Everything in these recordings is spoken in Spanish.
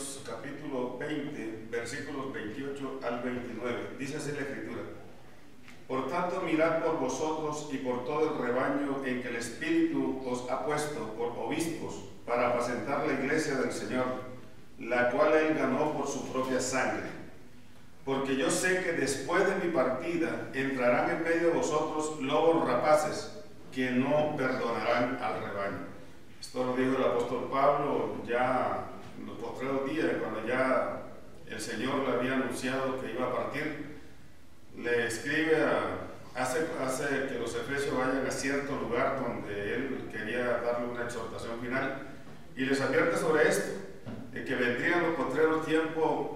Proverbios capítulo 20, versículos 28 al 29. Dice así la Escritura: Por tanto, mirad por vosotros y por todo el rebaño en que el Espíritu os ha puesto por obispos para apacentar la iglesia del Señor, la cual él ganó por su propia sangre. Porque yo sé que después de mi partida entrarán en medio de vosotros lobos rapaces que no perdonarán al rebaño. Esto lo dijo el apóstol Pablo ya en los postreros días, cuando ya el Señor le había anunciado que iba a partir. Le escribe, hace que los efesios vayan a cierto lugar donde él quería darle una exhortación final, y les advierte sobre esto, de que vendrían los postreros tiempos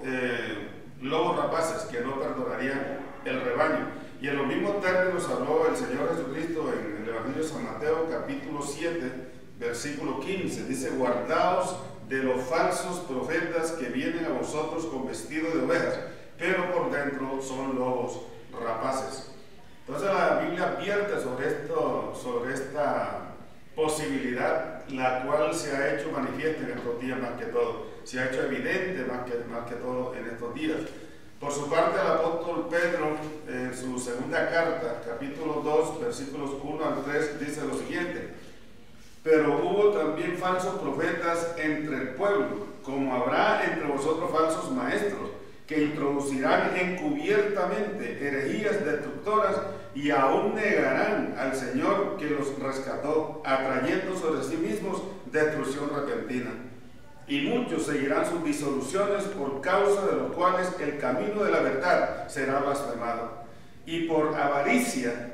lobos rapaces que no perdonarían el rebaño. Y en los mismos términos habló el Señor Jesucristo en el Evangelio de San Mateo capítulo 7, versículo 15. Dice: guardaos de los falsos profetas que vienen a vosotros con vestido de ovejas, pero por dentro son lobos rapaces. Entonces la Biblia advierte sobre esta posibilidad, la cual se ha hecho manifiesta en estos días más que todo, se ha hecho evidente más que todo en estos días. Por su parte, el apóstol Pedro, en su segunda carta, capítulo 2, versículos 1 al 3, dice lo siguiente: pero hubo también falsos profetas entre el pueblo, como habrá entre vosotros falsos maestros, que introducirán encubiertamente herejías destructoras y aún negarán al Señor que los rescató, atrayendo sobre sí mismos destrucción repentina. Y muchos seguirán sus disoluciones, por causa de los cuales el camino de la verdad será blasfemado. Y por avaricia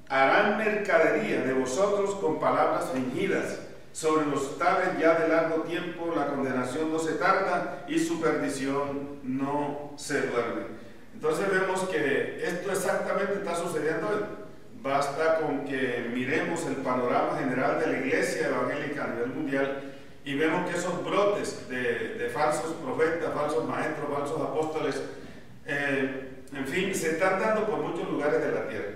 harán mercadería de vosotros con palabras fingidas. Sobre los tales ya de largo tiempo la condenación no se tarda y su perdición no se duerme. Entonces vemos que esto exactamente está sucediendo hoy. Basta con que miremos el panorama general de la iglesia evangélica a nivel mundial y vemos que esos brotes de falsos profetas, falsos maestros, falsos apóstoles, en fin, se están dando por muchos lugares de la tierra.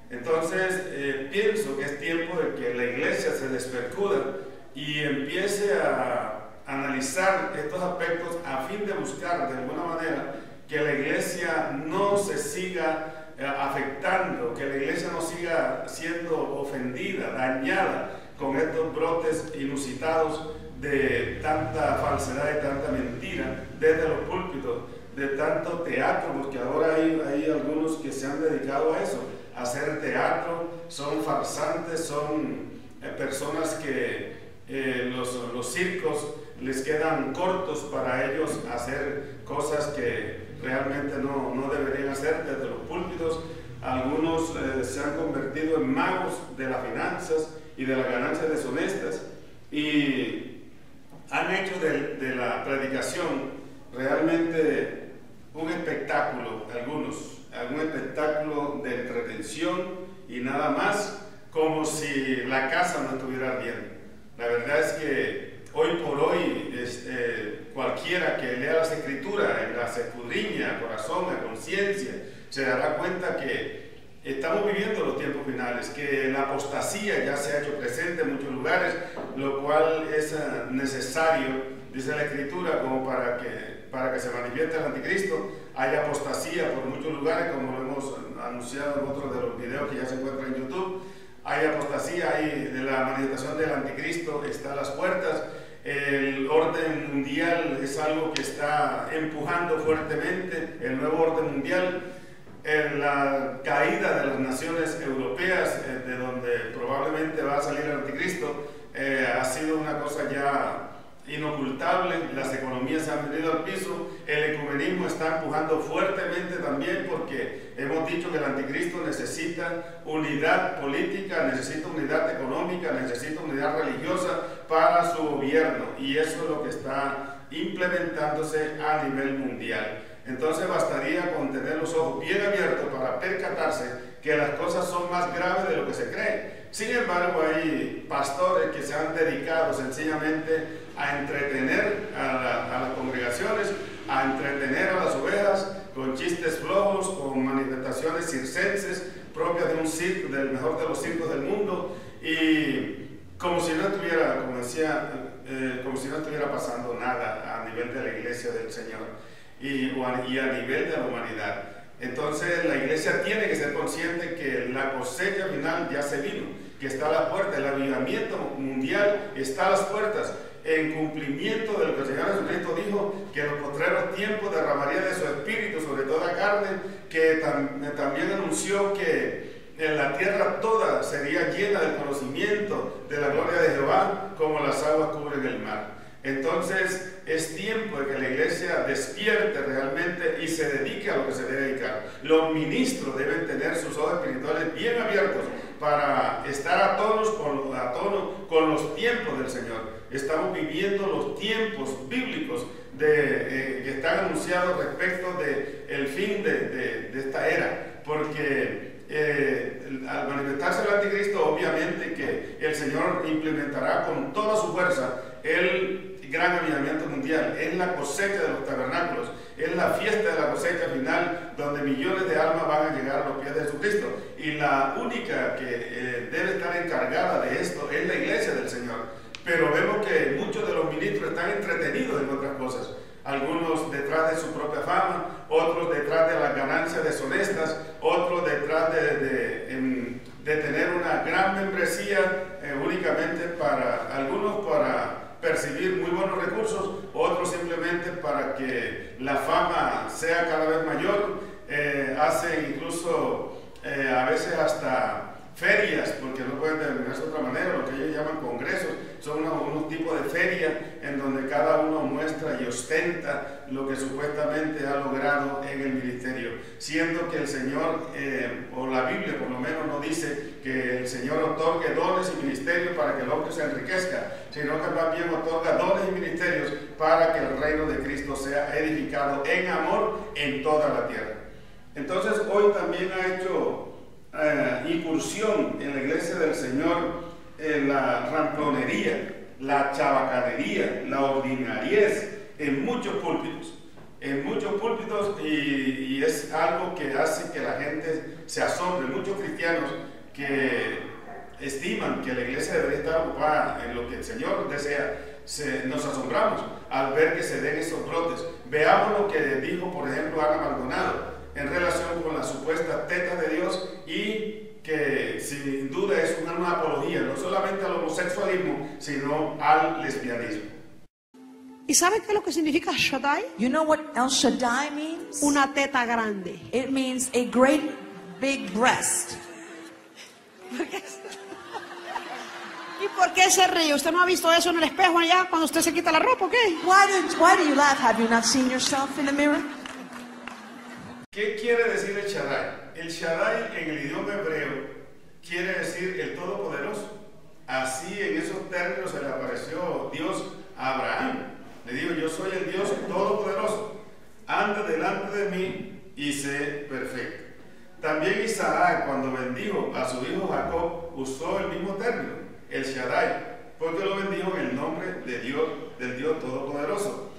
Entonces pienso que es tiempo de que la iglesia se despercuda y empiece a analizar estos aspectos a fin de buscar de alguna manera que la iglesia no se siga afectando, que la iglesia no siga siendo ofendida, dañada con estos brotes inusitados de tanta falsedad y tanta mentira desde los púlpitos, de tanto teatro, porque ahora hay algunos que se han dedicado a eso, a hacer teatro, son farsantes, son personas que los circos les quedan cortos para ellos hacer cosas que realmente no deberían hacer desde los púlpitos. Algunos se han convertido en magos de las finanzas y de las ganancias deshonestas y han hecho de la predicación realmente un espectáculo, algún espectáculo de entretención y nada más, como si la casa no estuviera ardiendo. La verdad es que hoy por hoy cualquiera que lea las Escrituras, las escudriña a corazón, a conciencia, se dará cuenta que estamos viviendo los tiempos finales, que la apostasía ya se ha hecho presente en muchos lugares, lo cual es necesario, dice la Escritura, como para que se manifieste el anticristo. Hay apostasía por muchos lugares, como lo hemos anunciado en otros de los videos que ya se encuentran en YouTube. Hay apostasía, hay de la manifestación del anticristo, está a las puertas. El orden mundial es algo que está empujando fuertemente, el nuevo orden mundial. La caída de las naciones europeas, de donde probablemente va a salir el anticristo, ha sido una cosa ya inocultable. Las economías se han venido al piso, el ecumenismo está empujando fuertemente también, porque hemos dicho que el anticristo necesita unidad política, necesita unidad económica, necesita unidad religiosa para su gobierno, y eso es lo que está implementándose a nivel mundial. Entonces bastaría con tener los ojos bien abiertos para percatarse que las cosas son más graves de lo que se cree. Sin embargo, hay pastores que se han dedicado sencillamente a entretener a las congregaciones, a entretener a las ovejas con chistes flojos, con manifestaciones circenses propias de un circo, del mejor de los circos del mundo, y como si no estuviera, como si no estuviera pasando nada a nivel nivel de la iglesia del Señor y a nivel de la humanidad. Entonces la iglesia tiene que ser consciente que la cosecha final ya se vino, que está a la puerta, el avivamiento mundial está a las puertas, en cumplimiento de lo que el Señor Jesucristo dijo, que en los postreros tiempos derramaría de su espíritu sobre toda carne, que también anunció que en la tierra toda sería llena del conocimiento de la gloria de Jehová, como las aguas cubren el mar. Entonces es tiempo de que la iglesia despierte realmente y se dedique a lo que se debe dedicar. Los ministros deben tener sus ojos espirituales bien abiertos para estar a tono con los tiempos del Señor. Estamos viviendo los tiempos bíblicos que están anunciados respecto del fin de esta era, porque al manifestarse el anticristo, obviamente que el Señor implementará con toda su fuerza el gran avivamiento mundial. Es la cosecha de los tabernáculos, es la fiesta de la cosecha final, donde millones de almas van a llegar a los pies de Jesucristo, y la única que debe estar encargada de esto es la iglesia del Señor. Pero vemos que muchos de los ministros están entretenidos en otras cosas, algunos detrás de su propia fama, otros detrás de las ganancias deshonestas, otros detrás de tener una gran membresía únicamente para algunos, para percibir muy buenos recursos, otros simplemente para que la fama sea cada vez mayor. Hacen incluso a veces hasta ferias, porque no pueden denominarse de otra manera, lo que ellos llaman congresos. Son unos tipos de feria en donde cada uno muestra y ostenta lo que supuestamente ha logrado en el ministerio, siendo que el Señor, o la Biblia por lo menos, no dice que el Señor otorgue dones y ministerios para que el hombre se enriquezca, sino que más bien otorga dones y ministerios para que el reino de Cristo sea edificado en amor en toda la tierra. Entonces hoy también ha hecho incursión en la iglesia del Señor la ramplonería, la chabacanería, la ordinariez en muchos púlpitos, y es algo que hace que la gente se asombre. Muchos cristianos que estiman que la iglesia debería estar ocupada en lo que el Señor desea, nos asombramos al ver que se den esos brotes. Veamos lo que dijo, por ejemplo, Ana Maldonado en relación con las supuestas tetas de Dios, y que sin duda es una apología no solamente al homosexualismo, sino al lesbianismo. ¿Y saben qué es lo que significa Shaddai? You know what El Shaddai means? Una teta grande. It means a great big breast. ¿Y por qué se ríe? ¿Usted no ha visto eso en el espejo allá cuando usted se quita la ropa o qué? Why do you laugh? Have you not seen yourself in the mirror? ¿Qué quiere decir el Shaddai? El Shaddai en el idioma hebreo quiere decir el Todopoderoso. Así, en esos términos, se le apareció Dios a Abraham. Le dijo: yo soy el Dios Todopoderoso, anda delante de mí y sé perfecto. También Isaac, cuando bendijo a su hijo Jacob, usó el mismo término, el Shaddai, porque lo bendijo en el nombre de Dios, del Dios Todopoderoso.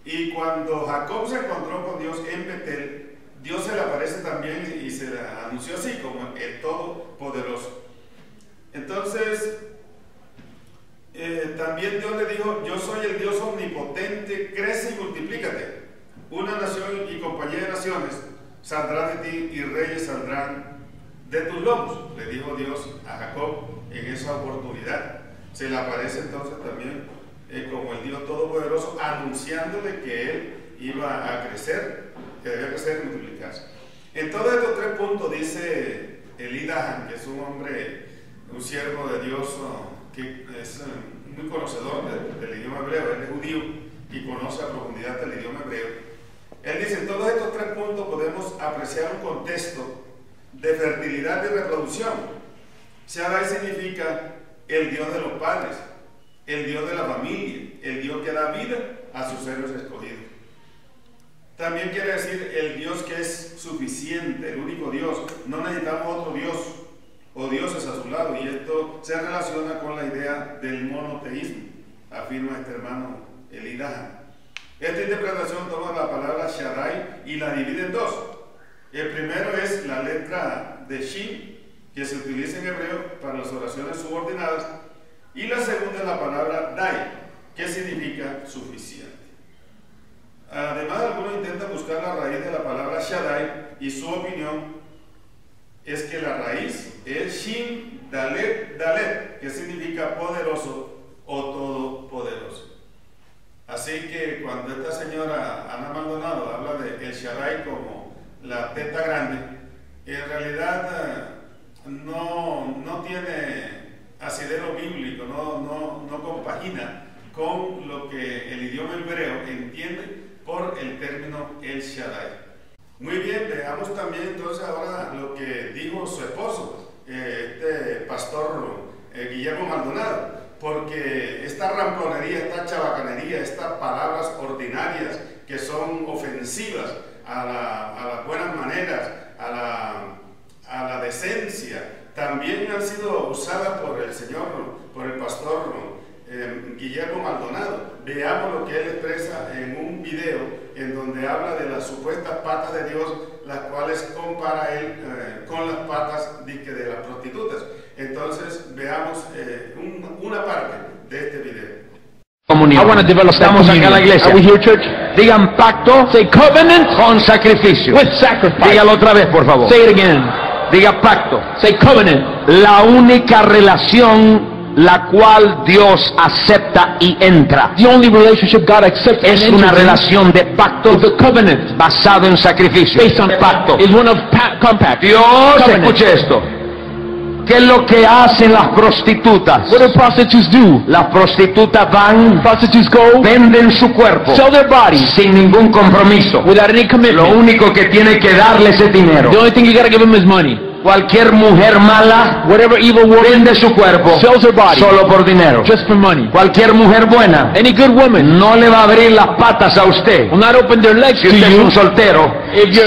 Y cuando Jacob se encontró con Dios en Betel, Dios se le aparece también y se le anunció así como el Todopoderoso. Entonces, también Dios le dijo: yo soy el Dios omnipotente, crece y multiplícate. Una nación y compañía de naciones saldrá de ti, y reyes saldrán de tus lomos, le dijo Dios a Jacob en esa oportunidad. Se le aparece entonces también como el Dios Todopoderoso, anunciándole que él iba a crecer, que debía crecer y multiplicarse. En todos estos tres puntos dice Eli Dahan, que es un hombre, un siervo de Dios, que es muy conocedor del idioma hebreo. Él es judío y conoce a profundidad del idioma hebreo. Él dice: en todos estos tres puntos podemos apreciar un contexto de fertilidad y reproducción. Shaddai significa el Dios de los padres, el Dios de la familia, el Dios que da vida a sus seres escogidos. También quiere decir el Dios que es suficiente, el único Dios. No necesitamos otro Dios o dioses a su lado, y esto se relaciona con la idea del monoteísmo, afirma este hermano Eli Dahan. Esta interpretación toma la palabra Shaddai y la divide en dos. El primero es la letra de Shin, que se utiliza en hebreo para las oraciones subordinadas, y la segunda es la palabra Dai, que significa suficiente. Shaddai, y su opinión es que la raíz es Shin Dalet Dalet, que significa poderoso o todopoderoso. Así que cuando esta señora Ana Maldonado habla de El Shaddai como la teta grande, en realidad no tiene asidero bíblico, no compagina con lo que el idioma hebreo entiende por el término El Shaddai. Muy bien, veamos también entonces ahora lo que dijo su esposo, este pastor Guillermo Maldonado, porque esta ramplonería, esta chabacanería, estas palabras ordinarias que son ofensivas a las buenas maneras, a la decencia, también han sido usadas por el Señor, por el pastor Guillermo Maldonado. Veamos lo que él expresa en un video en donde habla de las supuestas patas de Dios, las cuales compara él con las patas de las prostitutas. Entonces veamos una parte de este video. Comunión. Estamos acá en la iglesia. Digan pacto. Say covenant. Con sacrificio. With sacrifice. Dígalo otra vez, por favor. Say it again. Diga pacto. Say covenant. La única relación la cual Dios acepta y entra. The only relationship God accepts es una relación de pacto, covenant, basado en sacrificio. Based on pacto. Is one of compact. Dios, covenant. Escuche esto. ¿Qué es lo que hacen las prostitutas? What do prostitutes do? Las prostitutas van, prostitutes go, venden su cuerpo, sell their body, sin ningún compromiso, without any commitment. Lo único que tiene que darles es dinero. The only thing you gotta give them is money. Cualquier mujer mala, whatever evil woman, vende su cuerpo, sells her body, solo por dinero, just for money. Cualquier mujer buena, any good woman, no le va a abrir las patas a usted, will not open their legs si usted es un soltero,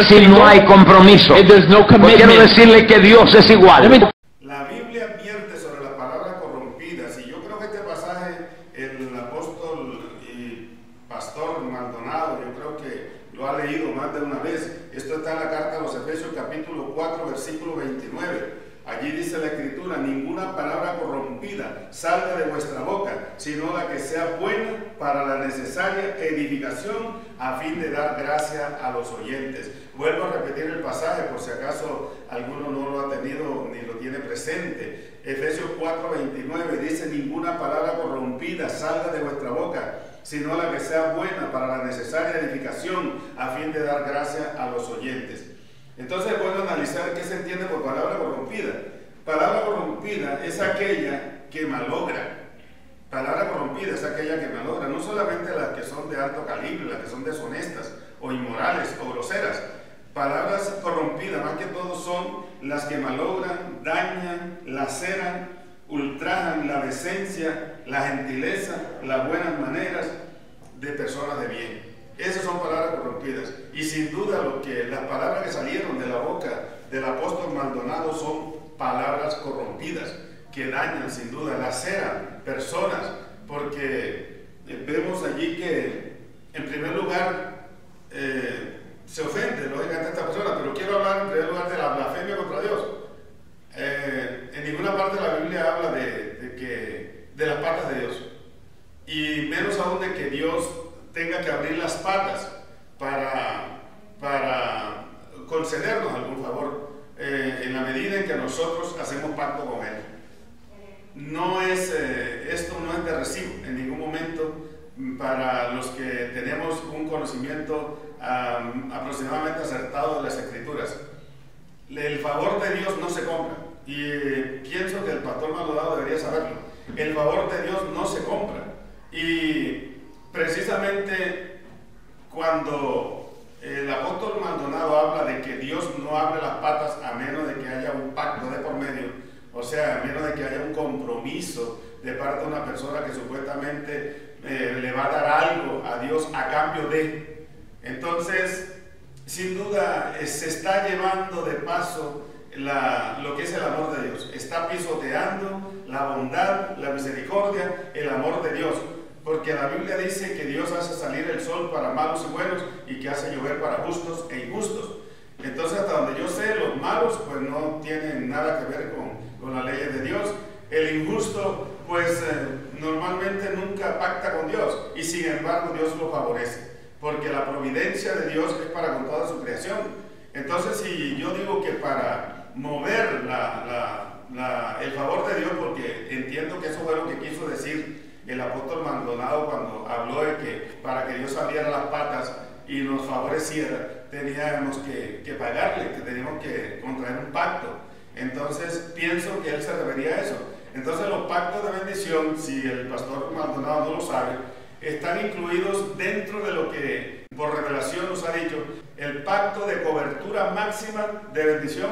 si no hay compromiso. If there's no commitment. Quiero decirle que Dios es igual. La Biblia advierte sobre las palabras corrompidas, y yo creo que este pasaje el apóstol y pastor Maldonado, yo creo que lo ha leído más de una vez. Esto está en la carta a los Efesios capítulo 4 versículo 29. Allí dice la escritura: ninguna palabra corrompida salga de vuestra boca, sino la que sea buena para la necesaria edificación, a fin de dar gracia a los oyentes. Vuelvo a repetir el pasaje por si acaso alguno no lo ha tenido ni lo tiene presente. Efesios 4:29 dice: ninguna palabra corrompida salga de vuestra boca, sino la que sea buena para la necesaria edificación, a fin de dar gracia a los oyentes. Entonces es bueno analizar qué se entiende por palabra corrompida. Palabra corrompida es aquella que malogra. Palabra corrompida es aquella que malogra, no solamente las que son de alto calibre, las que son deshonestas o inmorales o groseras. Palabras corrompidas más que todo son las que malogran, dañan, laceran, ultrajan la decencia, la gentileza, las buenas maneras de personas de bien. Esas son palabras corrompidas. Y sin duda las palabras que salieron de la boca del apóstol Maldonado son palabras corrompidas, que dañan sin duda, laceran personas, porque vemos allí que en primer lugar se ofende lógicamente a esta persona, pero quiero hablar en primer lugar de la blasfemia contra Dios. En ninguna parte de la Biblia habla de las patas de Dios, y menos aún de que Dios tenga que abrir las patas para concedernos algún favor en la medida en que nosotros hacemos pacto con Él. Esto no es de recibo en ningún momento para los que tenemos un conocimiento aproximadamente acertado de las Escrituras. El favor de Dios no se compra, y pienso que el pastor Maldonado debería saberlo. El favor de Dios no se compra, y precisamente cuando el apóstol Maldonado habla de que Dios no abre las patas a menos de que haya un pacto de por medio, o sea, a menos de que haya un compromiso de parte de una persona que supuestamente le va a dar algo a Dios a cambio de. Entonces, sin duda, se está llevando de paso lo que es el amor de Dios. Está pisoteando la bondad, la misericordia, el amor de Dios. Porque la Biblia dice que Dios hace salir el sol para malos y buenos, y que hace llover para justos e injustos. Entonces, hasta donde yo sé, los malos pues no tienen nada que ver con las leyes de Dios. El injusto pues normalmente nunca pacta con Dios, y sin embargo Dios lo favorece, porque la providencia de Dios es para con toda su creación. Entonces, si yo digo que para mover el favor de Dios, porque entiendo que eso fue lo que quiso decir el apóstol Maldonado cuando habló de que para que Dios abriera las patas y nos favoreciera, teníamos que pagarle, que teníamos que contraer un pacto. Entonces, pienso que él se refería a eso. Entonces, los pactos de bendición, si el pastor Maldonado no lo sabe, están incluidos dentro de lo que por revelación nos ha dicho el pacto de cobertura máxima de bendición,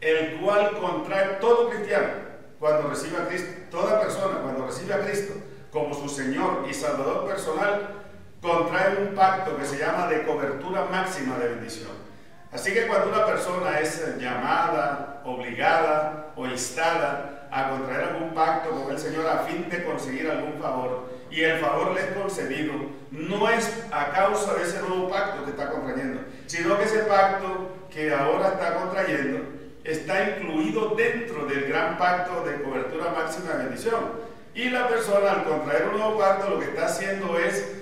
el cual contrae todo cristiano cuando recibe a Cristo. Toda persona cuando recibe a Cristo como su Señor y Salvador personal, contrae un pacto que se llama de cobertura máxima de bendición. Así que cuando una persona es llamada, obligada o instada a contraer algún pacto con el Señor a fin de conseguir algún favor, y el favor le es concedido, no es a causa de ese nuevo pacto que está contrayendo, sino que ese pacto que ahora está contrayendo está incluido dentro del gran pacto de cobertura máxima de bendición. Y la persona, al contraer un nuevo pacto, lo que está haciendo es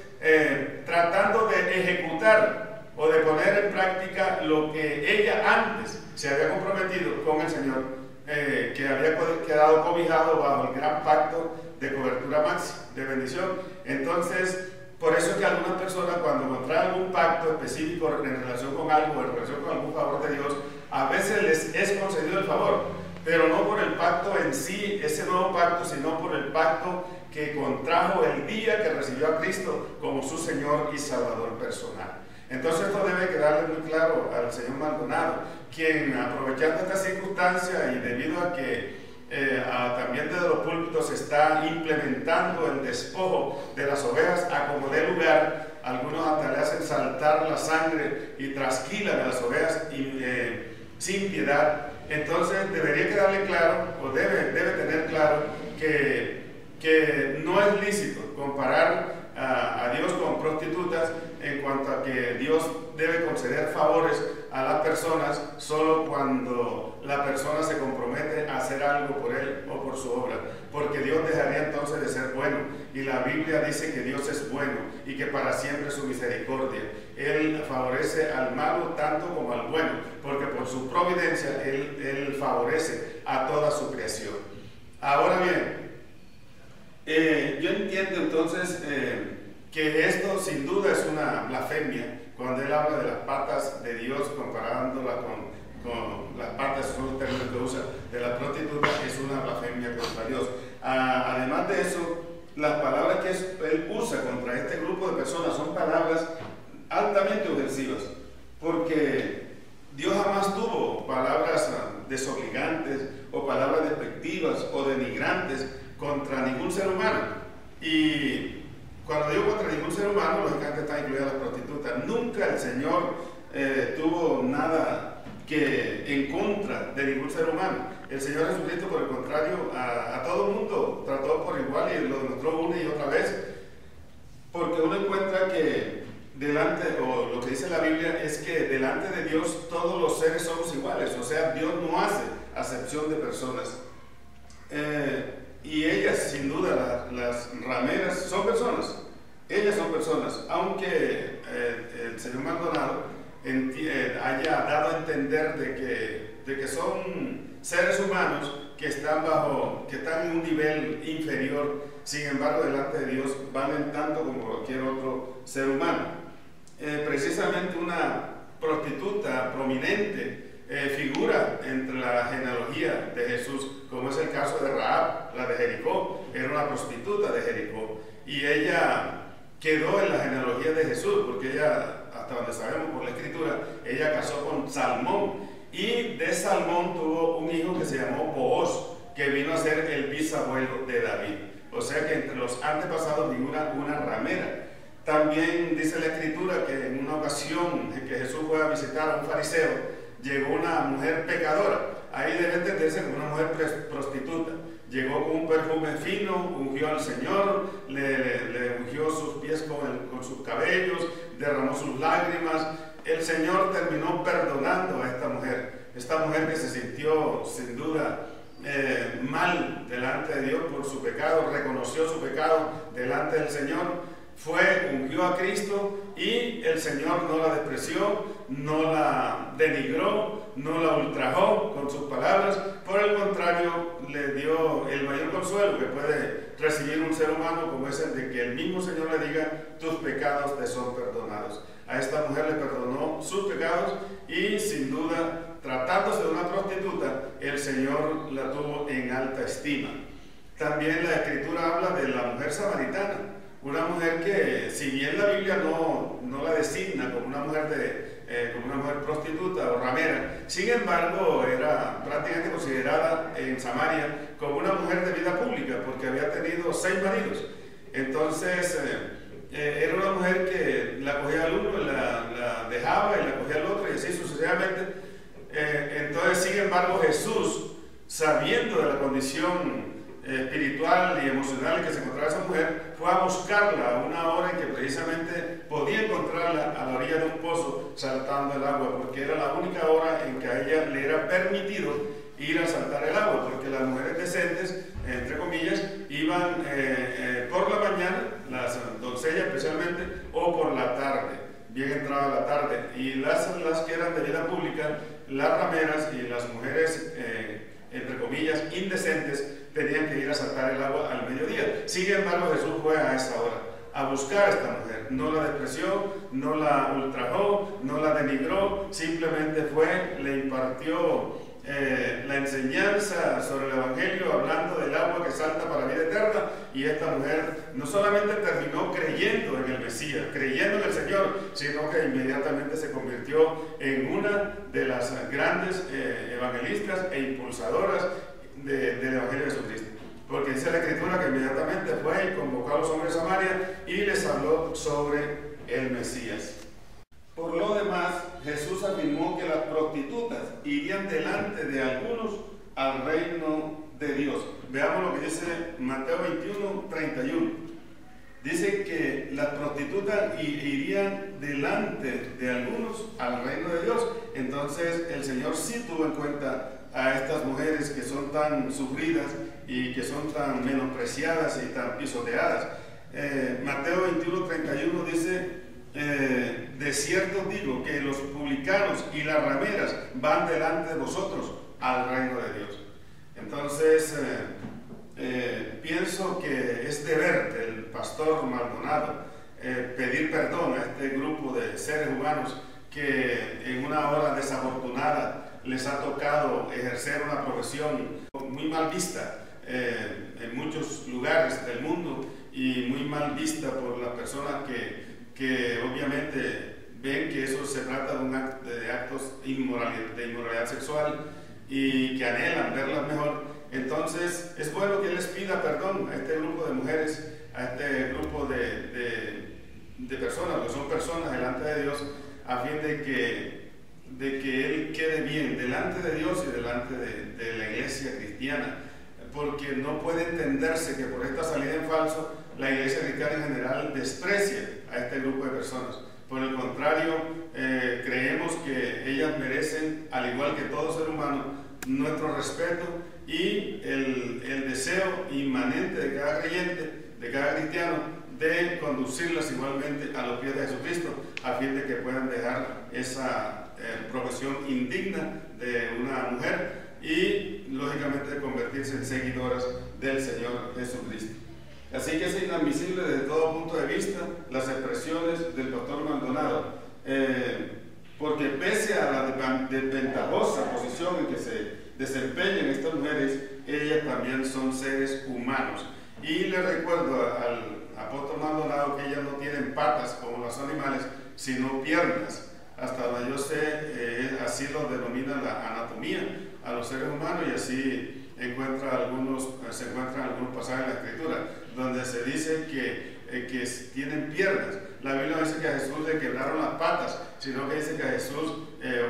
tratando de ejecutar o de poner en práctica lo que ella antes se había comprometido con el Señor, que había quedado cobijado bajo el gran pacto de cobertura máxima de bendición. Entonces, por eso es que algunas personas, cuando contraen algún pacto específico en relación con algo, en relación con algún favor de Dios, a veces les es concedido el favor, pero no por el pacto en sí, ese nuevo pacto, sino por el pacto que contrajo el día que recibió a Cristo como su Señor y Salvador personal. Entonces esto debe quedarle muy claro al señor Maldonado, quien, aprovechando esta circunstancia y debido a que también desde los púlpitos se está implementando el despojo de las ovejas a como dé lugar, algunos hasta le hacen saltar la sangre y trasquilan a las ovejas sin piedad. Entonces debería quedarle claro, o debe tener claro, que no es lícito comparar a Dios con prostitutas, en cuanto a que Dios debe conceder favores a las personas solo cuando la persona se compromete a hacer algo por él o por su obra, porque Dios dejaría entonces de ser bueno, y la Biblia dice que Dios es bueno y que para siempre su misericordia. Él favorece al malo tanto como al bueno, porque por su providencia Él favorece a toda su creación. Ahora bien, yo entiendo entonces que esto sin duda es una blasfemia cuando él habla de las patas de Dios, comparándola con las patas, son los términos que usa, de la prostituta, es una blasfemia contra Dios. Además de eso, las palabras que él usa contra este grupo de personas son palabras altamente ofensivas, porque Dios jamás tuvo palabras desobligantes o palabras despectivas o denigrantes contra ningún ser humano. Y cuando digo contra ningún ser humano, lógicamente están incluidas las prostitutas. Nunca el Señor tuvo nada en contra de ningún ser humano. El Señor Jesucristo, por el contrario, a todo el mundo trató por igual y lo demostró una y otra vez, porque uno encuentra que o lo que dice la Biblia es que delante de Dios todos los seres somos iguales, o sea, Dios no hace acepción de personas. Y ellas, sin duda, las rameras son personas, ellas son personas, aunque el señor Maldonado haya dado a entender de que son seres humanos que están en un nivel inferior, sin embargo, delante de Dios valen tanto como cualquier otro ser humano. Precisamente una prostituta prominente figura entre la genealogía de Jesús, como es el caso de Rahab, la de Jericó. Era una prostituta de Jericó y ella quedó en la genealogía de Jesús, porque ella, hasta donde sabemos por la escritura, ella casó con Salmón, y de Salmón tuvo un hijo que se llamó Booz, que vino a ser el bisabuelo de David. O sea que entre los antepasados figura una ramera. También dice la escritura que en una ocasión en que Jesús fue a visitar a un fariseo, llegó una mujer pecadora. Ahí debe entenderse como una mujer prostituta. Llegó con un perfume fino, ungió al Señor, le ungió sus pies con sus cabellos, derramó sus lágrimas. El Señor terminó perdonando a esta mujer que se sintió sin duda mal delante de Dios por su pecado, reconoció su pecado delante del Señor. ungió a Cristo y el Señor no la despreció, no la denigró, no la ultrajó con sus palabras. Por el contrario, le dio el mayor consuelo que puede recibir un ser humano, como es el de que el mismo Señor le diga: tus pecados te son perdonados. A esta mujer le perdonó sus pecados y, sin duda, tratándose de una prostituta, el Señor la tuvo en alta estima. También la Escritura habla de la mujer samaritana, una mujer que, si bien la Biblia no la designa como una mujer prostituta o ramera, sin embargo era prácticamente considerada en Samaria como una mujer de vida pública, porque había tenido 6 maridos. Entonces era una mujer que la cogía al uno, la dejaba y la cogía al otro, y así sucesivamente. Entonces, sin embargo, Jesús, sabiendo de la condición espiritual y emocional en que se encontraba esa mujer, fue a buscarla a una hora en que precisamente podía encontrarla a la orilla de un pozo saltando el agua, porque era la única hora en que a ella le era permitido ir a saltar el agua, porque las mujeres decentes, entre comillas, iban por la mañana, las doncellas especialmente, o por la tarde, bien entrada la tarde, y las que eran de vida pública, las rameras y las mujeres, entre comillas, indecentes, tenían que ir a saltar el agua al mediodía. Sin embargo, Jesús fue a esa hora a buscar a esta mujer. No la despreció, no la ultrajó, no la denigró, simplemente fue, le impartió la enseñanza sobre el Evangelio, hablando del agua que salta para la vida eterna, y esta mujer no solamente terminó creyendo en el Mesías, creyendo en el Señor, sino que inmediatamente se convirtió en una de las grandes evangelistas e impulsadoras del Evangelio de Jesucristo. Porque dice la Escritura que inmediatamente fue y convocó a los hombres de Samaria y les habló sobre el Mesías. Por lo demás, Jesús afirmó que las prostitutas irían delante de algunos al reino de Dios. Veamos lo que dice Mateo 21:31. Dice que las prostitutas irían delante de algunos al reino de Dios. Entonces el Señor sí tuvo en cuenta a estas mujeres que son tan sufridas y que son tan menospreciadas y tan pisoteadas. Mateo 21:31 dice: de cierto digo que los publicanos y las rameras van delante de vosotros al reino de Dios. Entonces pienso que es deber del pastor Maldonado pedir perdón a este grupo de seres humanos que en una hora desafortunada les ha tocado ejercer una profesión muy mal vista en muchos lugares del mundo, y muy mal vista por las personas que obviamente ven que eso se trata de actos de inmoralidad sexual y que anhelan verlas mejor. Entonces es bueno que les pida perdón a este grupo de mujeres, a este grupo de personas, que son personas delante de Dios, a fin de que Él quede bien delante de Dios y delante de la iglesia cristiana, porque no puede entenderse que por esta salida en falso la iglesia cristiana en general desprecia a este grupo de personas. Por el contrario, creemos que ellas merecen, al igual que todo ser humano, nuestro respeto y el deseo inmanente de cada creyente, de cada cristiano, de conducirlas igualmente a los pies de Jesucristo, a fin de que puedan dejar esa profesión indigna de una mujer y, lógicamente, convertirse en seguidoras del Señor Jesucristo. Así que es inadmisible desde todo punto de vista las expresiones del pastor Maldonado, porque pese a la desventajosa posición en que se desempeñan estas mujeres, ellas también son seres humanos. Y le recuerdo al apóstol Maldonado que ellas no tienen patas como los animales, sino piernas. Hasta donde yo sé, así lo denomina la anatomía a los seres humanos, y así se encuentran algunos pasajes en la Escritura donde se dice que tienen piernas. La Biblia no dice que a Jesús le quebraron las patas, sino que dice que a Jesús,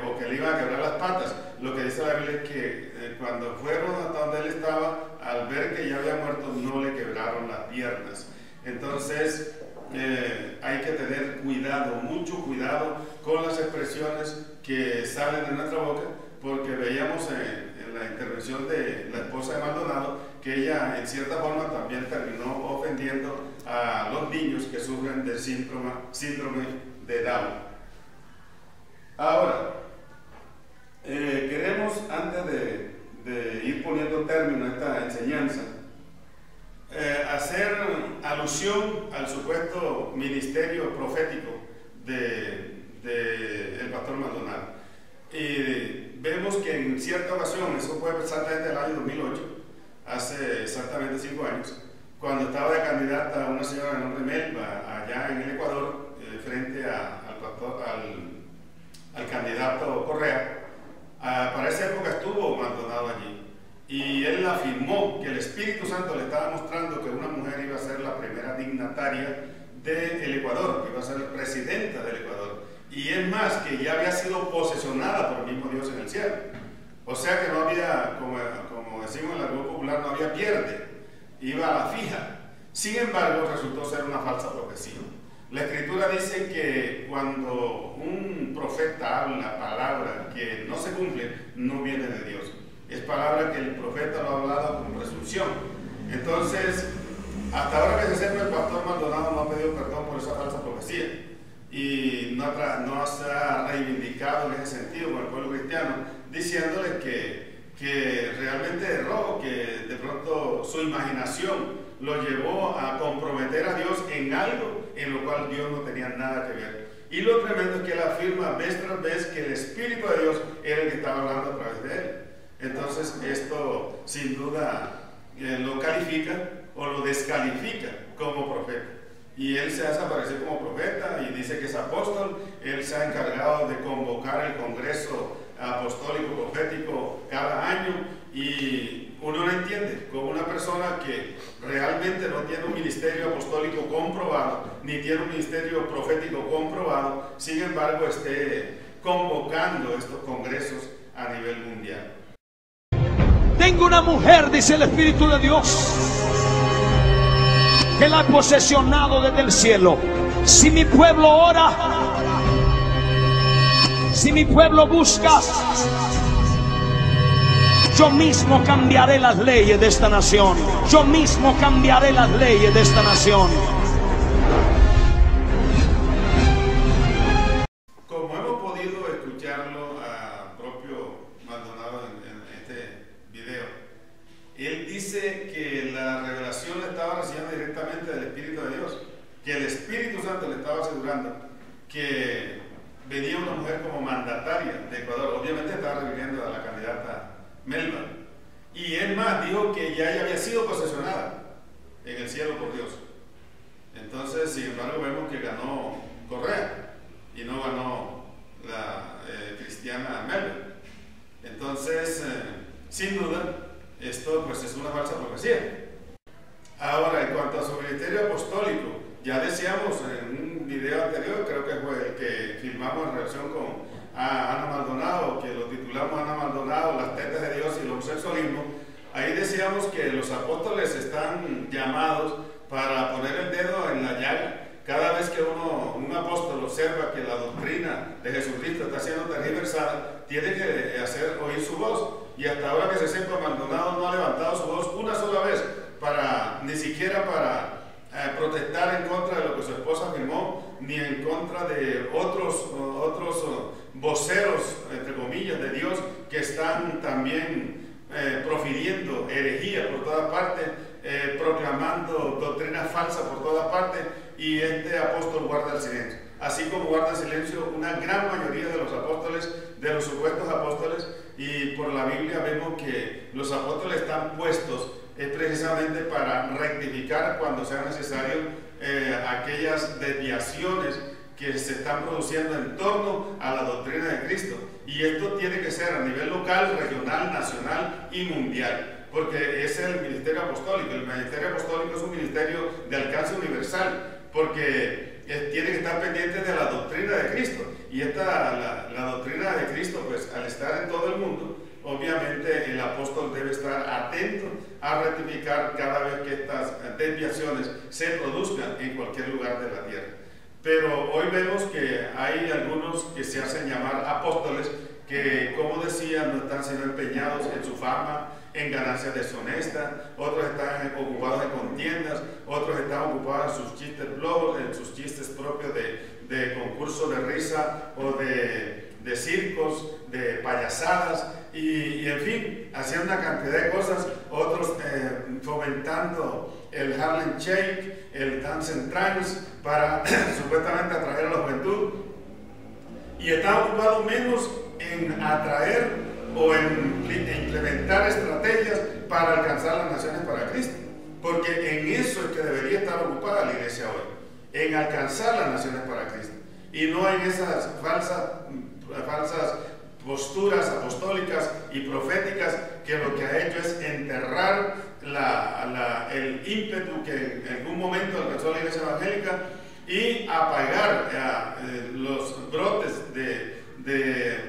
o que le iban a quebrar las patas. Lo que dice la Biblia es que cuando fueron hasta donde él estaba, al ver que ya había muerto, no le quebraron las piernas. Entonces hay que tener cuidado, mucho cuidado con las expresiones que salen de nuestra boca, porque veíamos en la intervención de la esposa de Maldonado que ella en cierta forma también terminó ofendiendo a los niños que sufren del síndrome de Down. Ahora, queremos, antes de ir poniendo término a esta enseñanza, hacer alusión al supuesto ministerio profético del pastor Maldonado. Y vemos que en cierta ocasión, eso fue exactamente el año 2008, hace exactamente 5 años, cuando estaba de candidata una señora de nombre Melba allá en el Ecuador, frente al candidato Correa. Para esa época estuvo Maldonado allí y él afirmó que el Espíritu Santo le estaba mostrando que una mujer iba a ser la primera dignataria del Ecuador, que iba a ser la presidenta del Ecuador, y es más, que ya había sido posesionada por el mismo Dios en el cielo. O sea que no había, como decimos en la lengua popular, no había pierde, iba a la fija. Sin embargo, resultó ser una falsa profecía. La Escritura dice que cuando un profeta habla palabra que no se cumple, no viene de Dios. Es palabra que el profeta lo ha hablado con presunción. Entonces, hasta ahora que se sepa, el pastor Maldonado no ha pedido perdón por esa falsa profecía y no se ha reivindicado en ese sentido con el pueblo cristiano, diciéndole que realmente erró, que de pronto su imaginación lo llevó a comprometer a Dios en algo en lo cual Dios no tenía nada que ver. Y lo tremendo es que él afirma vez tras vez que el Espíritu de Dios era el que estaba hablando a través de él. Entonces esto sin duda lo califica o lo descalifica como profeta. Y él se hace aparecer como profeta y dice que es apóstol. Él se ha encargado de convocar el Congreso Apostólico Profético cada año, y uno no entiende cómo una persona que realmente no tiene un ministerio apostólico comprobado, ni tiene un ministerio profético comprobado, sin embargo esté convocando estos congresos a nivel mundial. Tengo una mujer, dice el Espíritu de Dios, que la ha posesionado desde el cielo. Si mi pueblo ora, si mi pueblo busca, yo mismo cambiaré las leyes de esta nación. Yo mismo cambiaré las leyes de esta nación. Como hemos podido escucharlo a propio Maldonado en este video, él dice que la revelación le estaba recibiendo directamente del Espíritu de Dios, que el Espíritu Santo le estaba asegurando que venía una mujer como mandataria de Ecuador. Obviamente estaba refiriendo a la candidata Melba. Y es más, dijo que ya ella había sido posesionada en el cielo por Dios. Entonces, sin embargo, vemos que ganó Correa y no ganó la cristiana Melba. Entonces, sin duda, esto pues es una falsa profecía. Ahora, en cuanto a su ministerio apostólico, ya decíamos en un video anterior, creo que fue el que filmamos en relación con Ana Maldonado, que lo titulamos Ana Maldonado, las tetas de Dios y el homosexualismo. Ahí decíamos que los apóstoles están llamados para poner el dedo en la llaga. Cada vez que un apóstol observa que la doctrina de Jesucristo está siendo tergiversada, tiene que hacer oír su voz. Y hasta ahora que se sepa, Maldonado no ha levantado su voz una sola vez, ni siquiera para protestar en contra de lo que su esposa afirmó, ni en contra de otros voceros, entre comillas, de Dios, que están también profiriendo herejía por todas partes, proclamando doctrinas falsas por todas partes, y este apóstol guarda el silencio. Así como guarda silencio una gran mayoría de los apóstoles, de los supuestos apóstoles, y por la Biblia vemos que los apóstoles están puestos precisamente para rectificar cuando sea necesario aquellas desviaciones que se están produciendo en torno a la doctrina de Cristo. Y esto tiene que ser a nivel local, regional, nacional y mundial, porque ese es el ministerio apostólico. El ministerio apostólico es un ministerio de alcance universal, porque tiene que estar pendiente de la doctrina de Cristo. Y la doctrina de Cristo, pues al estar en todo el mundo, obviamente el apóstol debe estar atento a rectificar cada vez que estas desviaciones se produzcan en cualquier lugar de la tierra. Pero hoy vemos que hay algunos que se hacen llamar apóstoles que, como decía, no están siendo empeñados en su fama, en ganancias deshonestas, otros están ocupados en contiendas, otros están ocupados en sus chistes blogos, en sus chistes propios de concursos de risa o de circos, de payasadas y en fin, haciendo una cantidad de cosas, otros fomentando el Harlem Shake, el Dance and Trance para supuestamente atraer a la juventud, y están ocupados menos en atraer o en implementar estrategias para alcanzar las naciones para Cristo, porque en eso es que debería estar ocupada la iglesia hoy, en alcanzar las naciones para Cristo, y no en esas falsas posturas apostólicas y proféticas que lo que ha hecho es enterrar el ímpetu que en algún momento alcanzó la iglesia evangélica y apagar los brotes de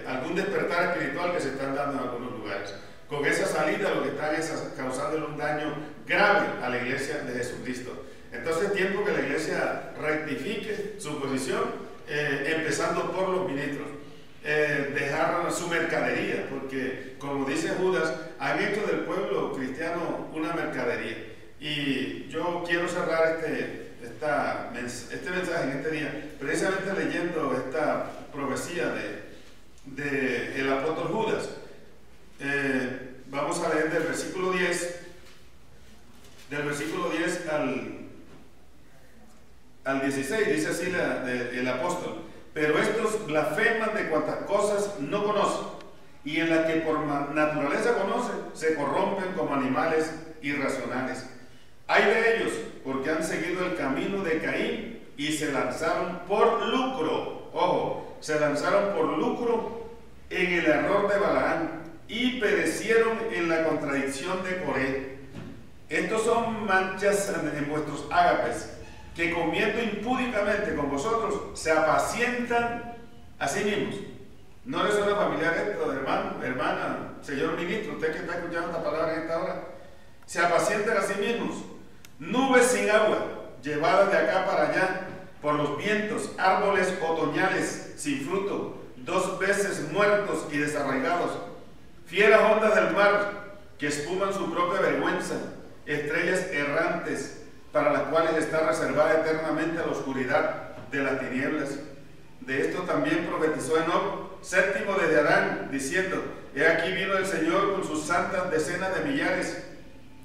algún despertar espiritual que se están dando en algunos lugares. Con esa salida lo que están es causando un daño grave a la iglesia de Jesucristo. Entonces es tiempo que la iglesia rectifique su posición, empezando por los ministros. Dejar su mercadería, porque como dice Judas, han hecho del pueblo cristiano una mercadería. Y yo quiero cerrar este mensaje en este día precisamente leyendo esta profecía del apóstol Judas. Vamos a leer del versículo 10 al 16. Dice así el apóstol: pero estos blasfeman de cuantas cosas no conocen, y en las que por naturaleza conocen, se corrompen como animales irracionales. Hay de ellos, porque han seguido el camino de Caín y se lanzaron por lucro, ojo, se lanzaron por lucro en el error de Balaam y perecieron en la contradicción de Coré. Estos son manchas en vuestros ágapes, que comiendo impúdicamente con vosotros se apacientan a sí mismos. ¿No les suena familiar esto, hermano, hermana, señor ministro, usted que está escuchando esta palabra en esta hora? Se apacientan a sí mismos. Nubes sin agua, llevadas de acá para allá por los vientos, árboles otoñales sin fruto, 2 veces muertos y desarraigados, fieras ondas del mar que espuman su propia vergüenza, estrellas errantes, para las cuales está reservada eternamente la oscuridad de las tinieblas. De esto también profetizó Enoc, séptimo desde Adán, diciendo: he aquí vino el Señor con sus santas decenas de millares,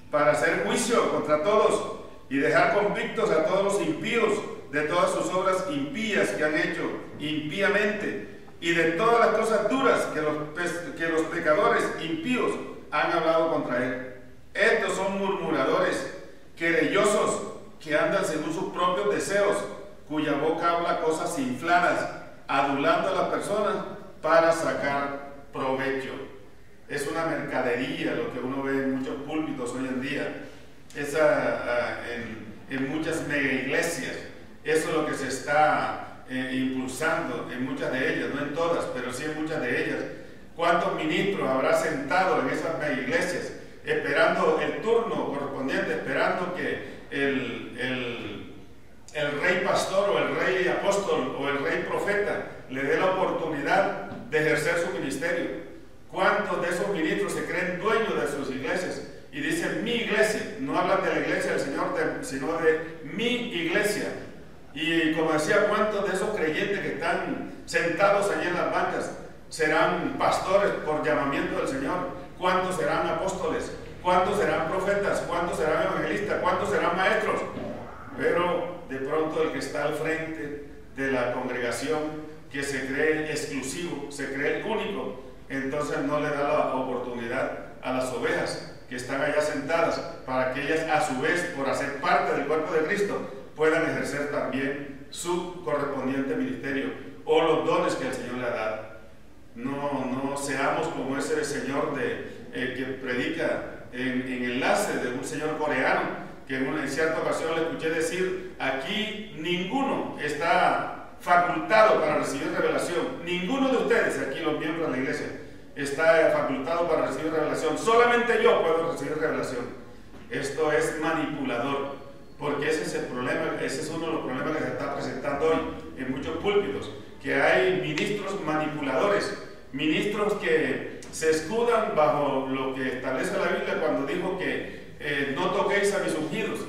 para hacer juicio contra todos y dejar convictos a todos los impíos de todas sus obras impías que han hecho impíamente, y de todas las cosas duras que los pecadores impíos han hablado contra él. Estos son murmuradores, querellosos, que andan según sus propios deseos, cuya boca habla cosas infladas, adulando a las personas para sacar provecho. Es una mercadería lo que uno ve en muchos púlpitos hoy en día, en muchas mega iglesias. Eso es lo que se está impulsando en muchas de ellas, no en todas, pero sí en muchas de ellas. ¿Cuántos ministros habrá sentado en esas mega iglesias esperando el turno correspondiente, esperando que el rey pastor o el rey apóstol o el rey profeta le dé la oportunidad de ejercer su ministerio? ¿Cuántos de esos ministros se creen dueños de sus iglesias y dicen mi iglesia? No hablan de la iglesia del Señor, sino de mi iglesia. Y como decía, ¿cuántos de esos creyentes que están sentados allí en las bancas serán pastores por llamamiento del Señor? ¿Cuántos serán apóstoles? ¿Cuántos serán profetas? ¿Cuántos serán evangelistas? ¿Cuántos serán maestros? Pero de pronto el que está al frente de la congregación, que se cree exclusivo, se cree el único, entonces no le da la oportunidad a las ovejas que están allá sentadas para que ellas, a su vez, por hacer parte del cuerpo de Cristo, puedan ejercer también su correspondiente ministerio o los dones que el Señor le ha dado. No seamos como ese señor que predica en enlace de un señor coreano, que en cierta ocasión le escuché decir: aquí ninguno está facultado para recibir revelación, ninguno de ustedes, aquí los miembros de la iglesia, está facultado para recibir revelación, solamente yo puedo recibir revelación. Esto es manipulador, porque ese es el problema, ese es uno de los problemas que se está presentando hoy en muchos púlpitos, que hay ministros manipuladores, ministros que se escudan bajo lo que establece la Biblia cuando dijo que no toquéis a mis ungidos.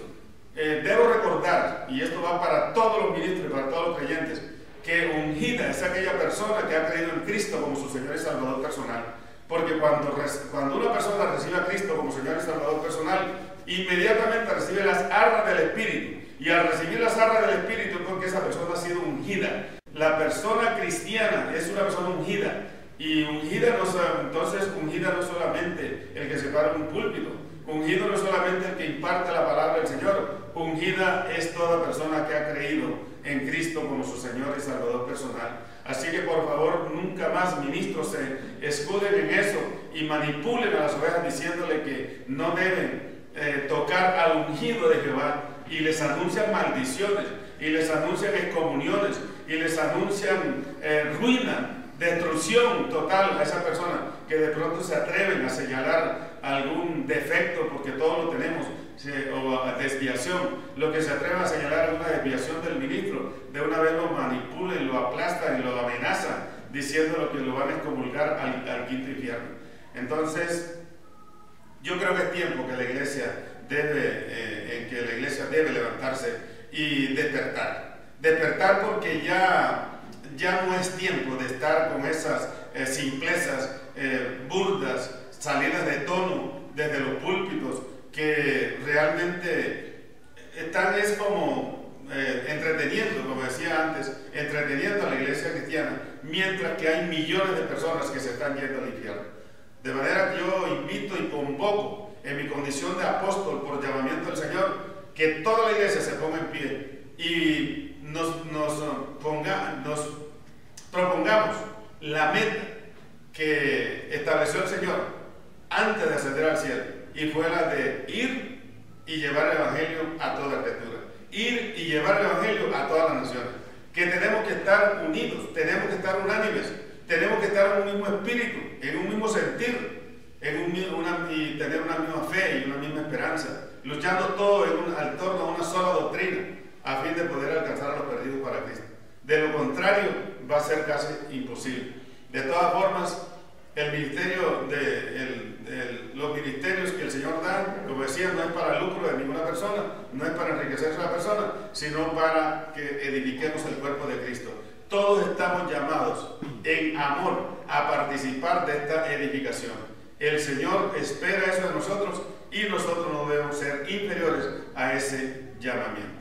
Debo recordar, y esto va para todos los ministros y para todos los creyentes, que ungida es aquella persona que ha creído en Cristo como su Señor y Salvador personal. Porque cuando una persona recibe a Cristo como Señor y Salvador personal, inmediatamente recibe las arras del Espíritu. Y al recibir las arras del Espíritu es porque esa persona ha sido ungida. La persona cristiana es una persona ungida. Y ungida entonces ungida no solamente el que se para en un púlpito. Ungido no es solamente el que imparte la palabra del Señor. Ungida es toda persona que ha creído en Cristo como su Señor y Salvador personal. Así que por favor nunca más, ministros, se escuden en eso y manipulen a las ovejas diciéndole que no deben tocar al ungido de Jehová, y les anuncian maldiciones, y les anuncian excomuniones, y les anuncian ruina, destrucción total a esa persona, que de pronto se atreven a señalar algún defecto, porque todos lo tenemos, o a desviación. Lo que se atreven a señalar alguna desviación del ministro, de una vez lo manipulan, lo aplastan y lo amenazan, diciendo que lo van a excomulgar al quinto infierno. Entonces, yo creo que es tiempo que la iglesia debe levantarse y despertar. Despertar, porque ya no es tiempo de estar con esas simplezas burdas, salidas de tono desde los púlpitos, que realmente están como entreteniendo, como decía antes, entreteniendo a la iglesia cristiana, mientras que hay millones de personas que se están yendo al infierno. De manera que yo invito y convoco, en mi condición de apóstol por llamamiento del Señor, que toda la iglesia se ponga en pie y nos propongamos la meta que estableció el Señor antes de ascender al cielo, y fue la de ir y llevar el Evangelio a toda criatura, ir y llevar el Evangelio a todas las naciones, que tenemos que estar unidos, tenemos que estar unánimes, tenemos que estar en un mismo espíritu, en un mismo sentir, y tener una misma fe y una misma esperanza, luchando todo al torno a una sola doctrina, a fin de poder alcanzar a los perdidos para Cristo. De lo contrario, va a ser casi imposible. De todas formas, el ministerio los ministerios que el Señor da, como decía, no es para el lucro de ninguna persona, no es para enriquecerse a la persona, sino para que edifiquemos el cuerpo de Cristo. Todos estamos llamados en amor a participar de esta edificación. El Señor espera eso de nosotros, y nosotros no debemos ser inferiores a ese llamamiento.